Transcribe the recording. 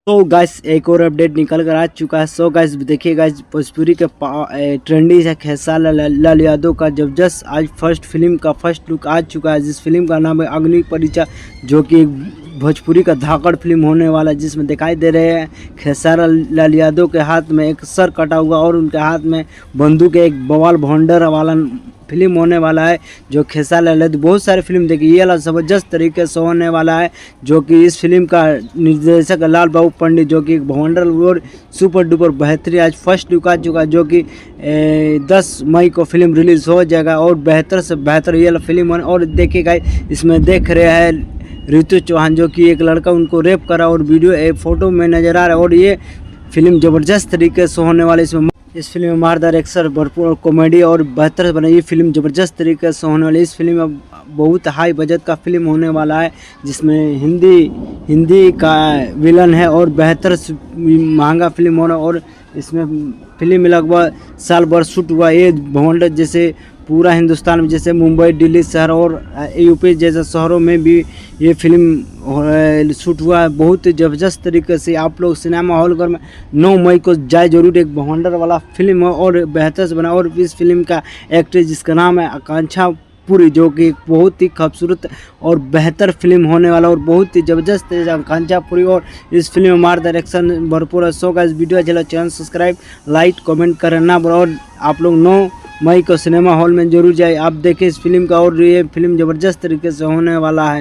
तो गाइस एक और अपडेट निकल कर आ चुका है। सो गाइस देखिए गाइस, भोजपुरी के ट्रेंडी है खेसारी लाल यादव का जबरदस्त आज फर्स्ट फिल्म का फर्स्ट लुक आ चुका है, जिस फिल्म का नाम है अग्नि परीक्षा, जो कि एक भोजपुरी का धाकड़ फिल्म होने वाला है, जिसमें दिखाई दे रहे हैं खेसारी लाल यादव के हाथ में एक सर कटा हुआ और उनके हाथ में बंदूक, एक बवाल भोंडर वाला फिल्म होने वाला है। जो खेसारी लाल यादव बहुत सारे फिल्म देखिए, ये वाला जबरदस्त तरीके से होने वाला है, जो कि इस फिल्म का निर्देशक लाल बाबू पंडित, जो कि भवंडर और सुपर डुपर बेहतरीन आज फर्स्ट लुक आ चुका है, जो कि 10 मई को फिल्म रिलीज हो जाएगा और बेहतर से बेहतर ये फिल्म होने। और देखिएगा इसमें देख रहे हैं ऋतु चौहान, जो कि एक लड़का उनको रेप करा और वीडियो फोटो में नजर आ रहा है, और ये फिल्म ज़बरदस्त तरीके से होने वाली। इस फिल्म में मारदार एक्शन भरपूर कॉमेडी और बेहतर बना, ये फिल्म ज़बरदस्त तरीके से होने वाली। इस फिल्म में बहुत हाई बजट का फिल्म होने वाला है, जिसमें हिंदी का विलन है और बेहतर महंगा फिल्म होना। और इसमें फिल्म में लगभग साल भर शूट हुआ, ये भवंडर जैसे पूरा हिंदुस्तान में, जैसे मुंबई, दिल्ली शहर और यूपी जैसे शहरों में भी ये फिल्म शूट हुआ है बहुत ज़बरदस्त तरीके से। आप लोग सिनेमा हॉल घर में 9 मई को जाए जरूर, एक भवंडर वाला फिल्म है और बेहतर से बना। और इस फिल्म का एक्ट्रेस जिसका नाम है आकांक्षा पुरी, जो कि बहुत ही खूबसूरत और बेहतर फिल्म होने वाला और बहुत ही ज़बरदस्त आकांक्षा पुरी। और इस फिल्म में मार डायरेक्शन भरपूर है। सो का इस वीडियो अच्छा चैनल सब्सक्राइब लाइक कमेंट करना, और आप लोग 9 मई को सिनेमा हॉल में जरूर जाए, आप देखें इस फिल्म का। और ये फिल्म ज़बरदस्त तरीके से होने वाला है।